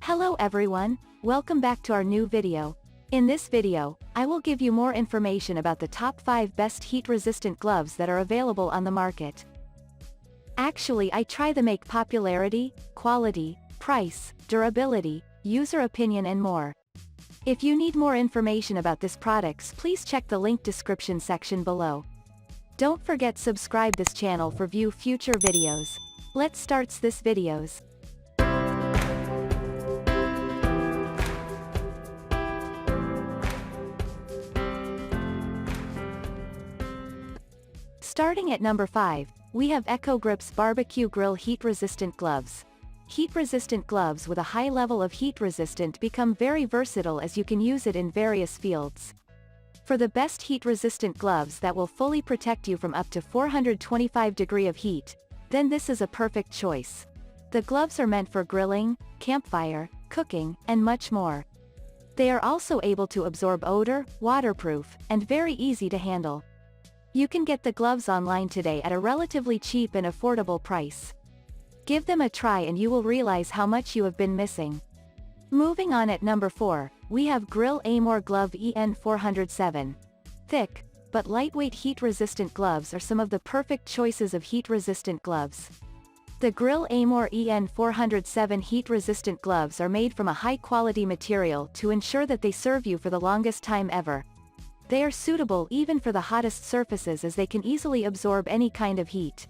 Hello everyone, welcome back to our new video. In this video, I will give you more information about the top 5 best heat-resistant gloves that are available on the market. Actually, I try to make popularity, quality, price, durability, user opinion and more. If you need more information about these products, please check the link description section below. Don't forget subscribe this channel for view future videos. Let's start this videos. Starting at number 5, we have EcoGrip's Barbecue Grill Heat-Resistant Gloves. Heat-resistant gloves with a high level of heat-resistant become very versatile as you can use it in various fields. For the best heat-resistant gloves that will fully protect you from up to 425 degrees of heat, then this is a perfect choice. The gloves are meant for grilling, campfire, cooking, and much more. They are also able to absorb odor, waterproof, and very easy to handle. You can get the gloves online today at a relatively cheap and affordable price. Give them a try and you will realize how much you have been missing. Moving on at number 4, we have GrillAmore Glove EN407. Thick, but lightweight heat-resistant gloves are some of the perfect choices of heat-resistant gloves. The GrillAmore EN407 heat-resistant gloves are made from a high-quality material to ensure that they serve you for the longest time ever. They are suitable even for the hottest surfaces as they can easily absorb any kind of heat.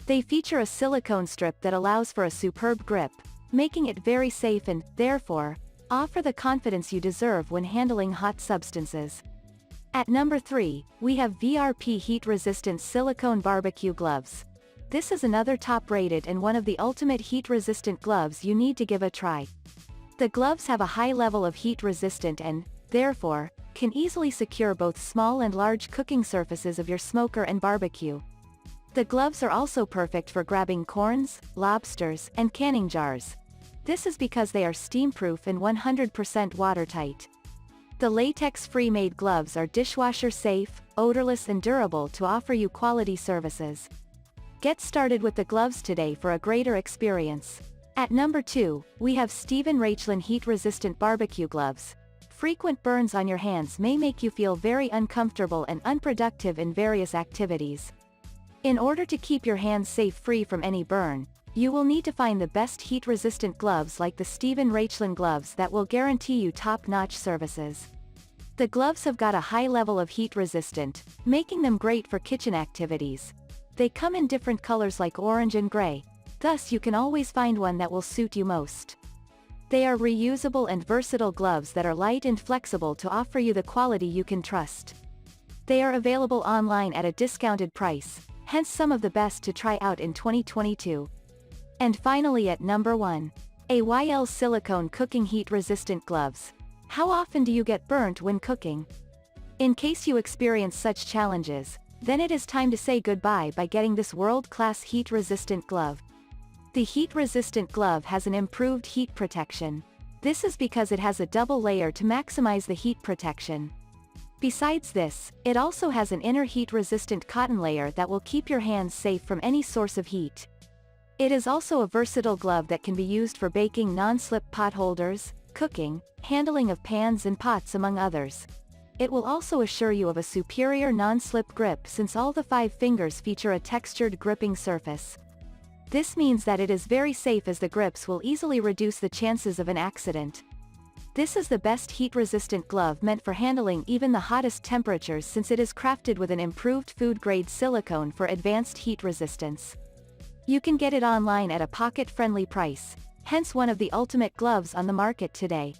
They feature a silicone strip that allows for a superb grip, making it very safe and, therefore, offer the confidence you deserve when handling hot substances. At number 3, we have VRP Heat-Resistant Silicone Barbecue Gloves. This is another top-rated and one of the ultimate heat-resistant gloves you need to give a try. The gloves have a high level of heat-resistant and, therefore, can easily secure both small and large cooking surfaces of your smoker and barbecue. The gloves are also perfect for grabbing corns, lobsters, and canning jars. This is because they are steam-proof and 100% watertight. The latex-free made gloves are dishwasher-safe, odorless and durable to offer you quality services. Get started with the gloves today for a greater experience. At number 2, we have Rachlin Heat-Resistant Barbecue Gloves. Frequent burns on your hands may make you feel very uncomfortable and unproductive in various activities. In order to keep your hands safe free from any burn, you will need to find the best heat-resistant gloves like the Rachlin gloves that will guarantee you top-notch services. The gloves have got a high level of heat resistant, making them great for kitchen activities. They come in different colors like orange and gray, thus you can always find one that will suit you most. They are reusable and versatile gloves that are light and flexible to offer you the quality you can trust. They are available online at a discounted price, hence some of the best to try out in 2022. And finally at number 1. AYL Silicone Cooking Heat-Resistant Gloves. How often do you get burnt when cooking? In case you experience such challenges, then it is time to say goodbye by getting this world-class heat-resistant glove. The heat-resistant glove has an improved heat protection. This is because it has a double layer to maximize the heat protection. Besides this, it also has an inner heat-resistant cotton layer that will keep your hands safe from any source of heat. It is also a versatile glove that can be used for baking non-slip pot holders, cooking, handling of pans and pots among others. It will also assure you of a superior non-slip grip since all the 5 fingers feature a textured gripping surface. This means that it is very safe as the grips will easily reduce the chances of an accident. This is the best heat-resistant glove meant for handling even the hottest temperatures since it is crafted with an improved food-grade silicone for advanced heat resistance. You can get it online at a pocket-friendly price, hence one of the ultimate gloves on the market today.